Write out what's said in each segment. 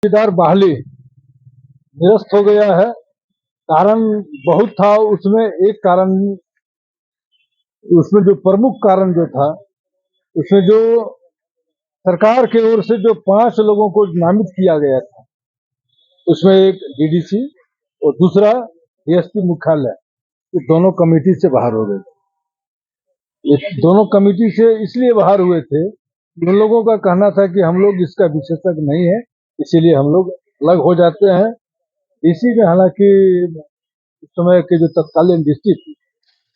चौकीदार बहाली निरस्त हो गया है। कारण बहुत था उसमें, एक कारण उसमें जो प्रमुख कारण जो था, उसमें जो सरकार की ओर से जो 5 लोगों को नामित किया गया था, उसमें एक डीडीसी और दूसरा डीएसपी मुख्यालय, ये दोनों कमेटी से बाहर हो गए थे। ये दोनों कमेटी से इसलिए बाहर हुए थे, उन लोगों का कहना था कि हम लोग इसका विशेषज्ञ नहीं है, इसीलिए हम लोग अलग हो जाते हैं। इसी में हालांकि उस समय के जो तत्कालीन डीसी थी,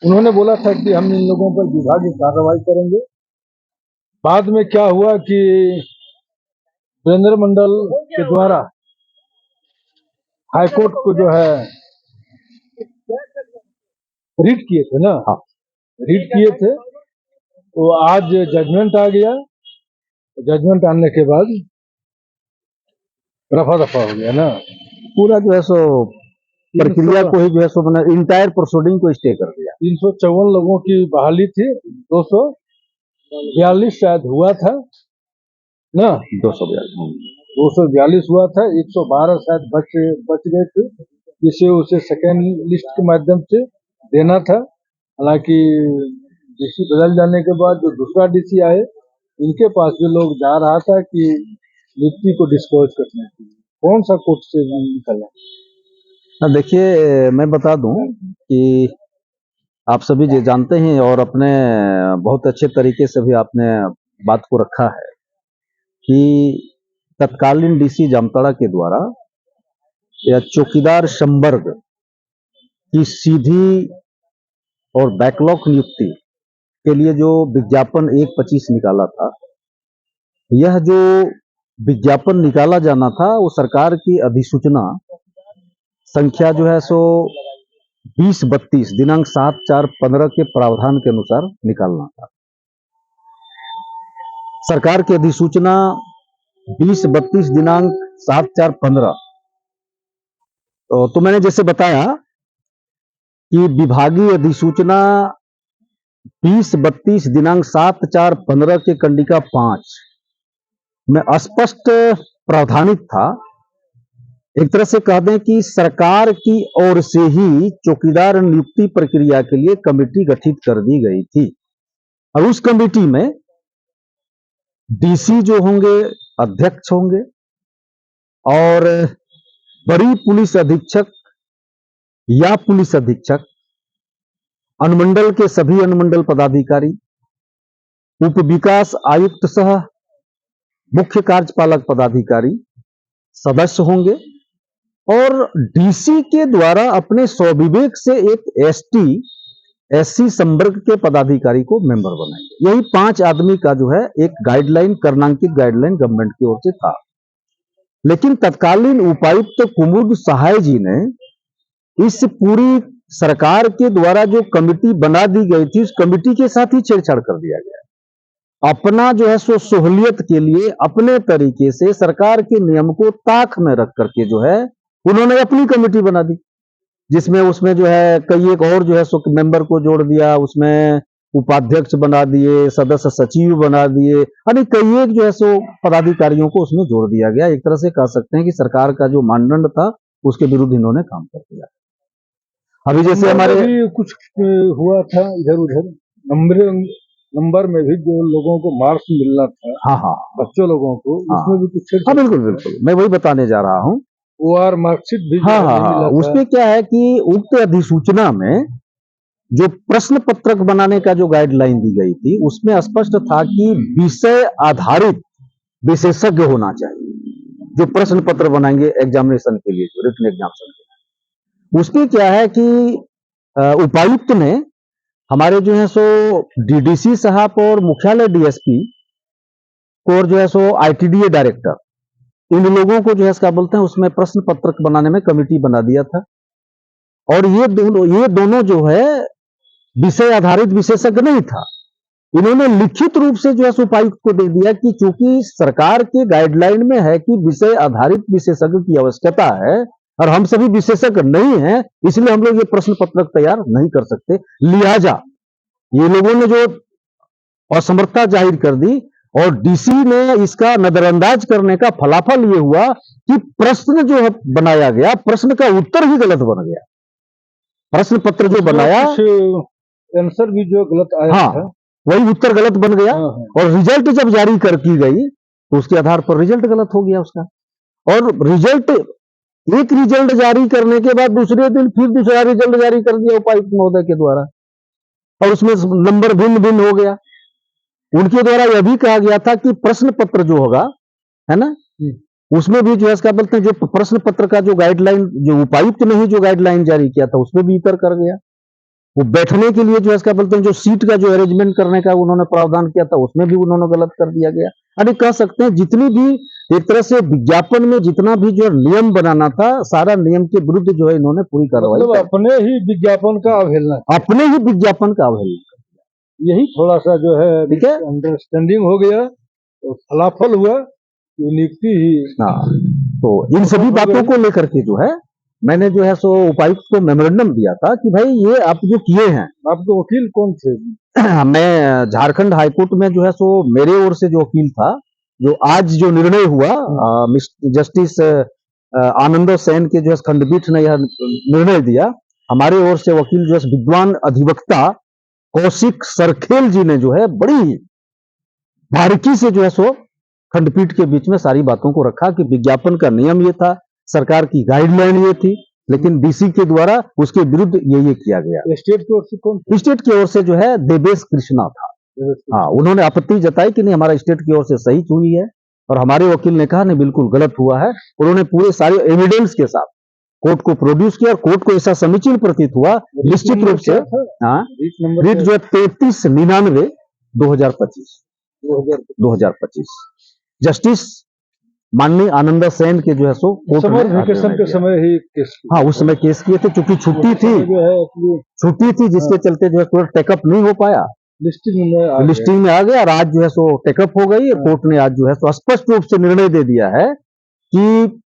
उन्होंने बोला था कि हम इन लोगों पर विभागीय कार्रवाई करेंगे। बाद में क्या हुआ कि वीरेंद्र मंडल के द्वारा हाईकोर्ट को जो है रीट किए थे ना, हाँ रीट किए थे, तो आज जजमेंट आ गया। जजमेंट आने के बाद रफा दफा हो गया ना, पूरा जो है सो प्रक्रिया को ही जो है सो मैंने इंटायर प्रोसीडिंग को स्टे कर दिया। 354 लोगों की बहाली थी, 242 शायद हुआ था ना, 242 हुआ था, 112 शायद बच गए थे, जिसे उसे सेकेंड लिस्ट के माध्यम से देना था। हालांकि डीसी बदल जाने के बाद जो दूसरा डीसी आए, इनके पास जो लोग जा रहा था कि नियुक्ति को डिस्क्लोज करने के लिए, कौन सा कोर्ट से निकला? देखिए, मैं बता दूं कि आप सभी ये जानते हैं और अपने बहुत अच्छे तरीके से भी आपने बात को रखा है कि तत्कालीन डीसी जामताड़ा के द्वारा या चौकीदार संवर्ग की सीधी और बैकलॉग नियुक्ति के लिए जो विज्ञापन 1/25 निकाला था, यह जो विज्ञापन निकाला जाना था वो सरकार की अधिसूचना संख्या जो है सो 2032 दिनांक 7/4/15 के प्रावधान के अनुसार निकालना था। सरकार की अधिसूचना 2032 दिनांक 7/4/15, तो मैंने जैसे बताया कि विभागीय अधिसूचना 2032 दिनांक 7/4/15 के कंडिका 5 में स्पष्ट प्रावधानित था। एक तरह से कह दें कि सरकार की ओर से ही चौकीदार नियुक्ति प्रक्रिया के लिए कमेटी गठित कर दी गई थी और उस कमेटी में डीसी जो होंगे अध्यक्ष होंगे और बड़ी पुलिस अधीक्षक या पुलिस अधीक्षक, अनुमंडल के सभी अनुमंडल पदाधिकारी, उप विकास आयुक्त सह मुख्य कार्यपालक पदाधिकारी सदस्य होंगे और डीसी के द्वारा अपने स्वविवेक से एक एसटी एससी संवर्ग के पदाधिकारी को मेंबर बनाएंगे। यही 5 आदमी का जो है एक गाइडलाइन, कर्णांकित गाइडलाइन गवर्नमेंट की ओर से था। लेकिन तत्कालीन उपायुक्त कुमुद सहाय जी ने इस पूरी सरकार के द्वारा जो कमिटी बना दी गई थी, उस कमिटी के साथ ही छेड़छाड़ कर दिया गया। अपना जो है सो सहूलियत के लिए अपने तरीके से सरकार के नियम को ताक में रख करके जो है उन्होंने अपनी कमेटी बना दी, जिसमें उसमें जो है कई एक और जो है सो मेंबर को जोड़ दिया, उसमें उपाध्यक्ष बना दिए, सदस्य सचिव बना दिए, यानी कई एक जो है सो पदाधिकारियों को उसमें जोड़ दिया गया। एक तरह से कह सकते हैं कि सरकार का जो मानदंड था उसके विरुद्ध इन्होंने काम कर दिया। अभी जैसे हमारे कुछ हुआ था इधर उधर, नंबर में भी जो लोगों को मार्क्स मिलना था, हाँ बच्चों लोगों को, उसमें भी कुछ हाँ बिल्कुल मैं वही बताने जा रहा हूँ। ओआर मार्कशीट भी हाँ, उसमें क्या है कि उक्त अधिसूचना में जो प्रश्न पत्रक बनाने का जो गाइडलाइन दी गई थी, उसमें स्पष्ट था कि विषय आधारित विशेषज्ञ होना चाहिए जो प्रश्न पत्र बनाएंगे एग्जामिनेशन के लिए, जो रिटन एग्जामिनेशन के लिए। उसमें क्या है कि उपायुक्त ने हमारे जो है सो डीडीसी साहब और मुख्यालय डीएसपी और जो है सो आईटीडीए डायरेक्टर, इन लोगों को जो है क्या बोलते हैं उसमें प्रश्न पत्रक बनाने में कमेटी बना दिया था। और ये दोनों जो है विषय आधारित विशेषज्ञ नहीं था। इन्होंने लिखित रूप से जो है उपायुक्त को दे दिया कि चूंकि सरकार के गाइडलाइन में है कि विषय आधारित विशेषज्ञ की आवश्यकता है और हम सभी विशेषज्ञ नहीं हैं, इसलिए हम लोग ये प्रश्न पत्रक तैयार नहीं कर सकते। लिहाजा ये लोगों ने जो असमर्थता जाहिर कर दी और डीसी ने इसका नजरअंदाज करने का फलाफल ये हुआ कि प्रश्न जो है बनाया गया, प्रश्न का उत्तर ही गलत बन गया। प्रश्न पत्र जो बनाया, आंसर भी जो गलत आया हाँ, था, वही उत्तर गलत बन गया। हाँ, हाँ। और रिजल्ट जब जारी कर की गई तो उसके आधार पर रिजल्ट गलत हो गया उसका। और रिजल्ट, एक रिजल्ट जारी करने के बाद दूसरे दिन फिर दूसरा रिजल्ट जारी कर दिया उपायुक्त महोदय के द्वारा, और उसमें नंबर भिन्न भिन्न हो गया। उनके द्वारा यह भी कहा गया था कि प्रश्न पत्र जो होगा, है ना, उसमें भी जो है इसका बोलते हैं, जो प्रश्न पत्र का जो गाइडलाइन, जो उपायुक्त ने ही जो गाइडलाइन जारी किया था उसमें भी इतर कर गया। वो बैठने के लिए जो है इसका बोलते हैं, जो सीट का जो अरेंजमेंट करने का उन्होंने प्रावधान किया था उसमें भी उन्होंने गलत कर दिया गया। अरे कह सकते हैं जितनी भी एक तरह से विज्ञापन में जितना भी जो नियम बनाना था, सारा नियम के विरुद्ध जो है इन्होंने पूरी कार्रवाई मतलब अपने ही विज्ञापन का अवहेलना, अपने ही विज्ञापन का अवहेलना, यही थोड़ा सा जो है ठीक है, अंडरस्टैंडिंग हो गया, तो फलाफल हुआ, नियुक्ति ही। हाँ, तो इन सभी बातों को लेकर के जो है मैंने जो है सो उपायुक्त को मेमोरेंडम दिया था कि भाई ये आप जो किए हैं। आपके वकील कौन थे? मैं झारखंड हाईकोर्ट में जो है सो मेरे ओर से जो वकील था, जो आज जो निर्णय हुआ, जस्टिस आनंदो सेन के जो है खंडपीठ ने यह निर्णय दिया, हमारे ओर से वकील जो है विद्वान अधिवक्ता कौशिक सरखेल जी ने जो है बड़ी बारीकी से जो है सो खंडपीठ के बीच में सारी बातों को रखा कि विज्ञापन का नियम ये था, सरकार की गाइडलाइन ये थी, लेकिन डीसी के द्वारा उसके विरुद्ध ये किया गया। स्टेट की ओर से कौन? स्टेट की ओर से जो है देवेश कृष्णा था। हाँ, उन्होंने आपत्ति जताई कि नहीं, हमारा स्टेट की ओर से सही हुई है, और हमारे वकील ने कहा नहीं बिल्कुल गलत हुआ है। उन्होंने पूरे सारे एविडेंस के साथ कोर्ट को प्रोड्यूस किया, और कोर्ट को ऐसा समीचीन प्रतीत हुआ निश्चित रूप से। हाँ, रीट जो है 3399/2025 जस्टिस माननीय आनंदा सेन के जो है सो कोर्ट में वेकेशन के समय ही केस, हाँ, उस समय केस किए थे, क्योंकि छुट्टी थी जिसके चलते जो है थोड़ा टेकअप नहीं हो पाया, लिस्टिंग में आ गया। और आज जो है सो टेकअप हो गई। कोर्ट ने आज जो है सो स्पष्ट रूप से निर्णय दे दिया है कि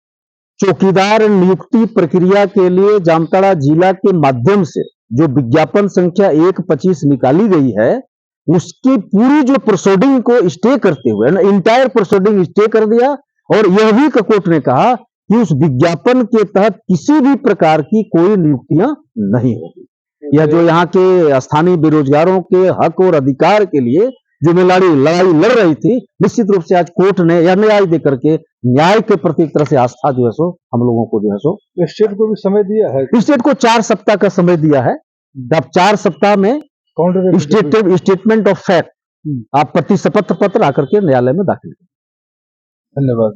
चौकीदार नियुक्ति प्रक्रिया के लिए जामताड़ा जिला के माध्यम से जो विज्ञापन संख्या 125 निकाली गई है, उसकी पूरी जो प्रोसीडिंग को स्टे करते हुए इंटायर प्रोसीडिंग स्टे कर दिया। और यह भी कोर्ट ने कहा कि उस विज्ञापन के तहत किसी भी प्रकार की कोई नियुक्तियां नहीं होगी। यह जो यहाँ के स्थानीय बेरोजगारों के हक और अधिकार के लिए जो लड़ाई लड़ रही थी, निश्चित रूप से आज कोर्ट ने यह न्याय देकर के न्याय के प्रति एक तरह से आस्था जो है सो हम लोगों को जो है सो, स्टेट को भी समय दिया है, स्टेट को 4 सप्ताह का समय दिया है। अब 4 सप्ताह में स्टेटमेंट ऑफ फैक्ट आप प्रति शपथ पत्र आकर के न्यायालय में दाखिल करें। धन्यवाद।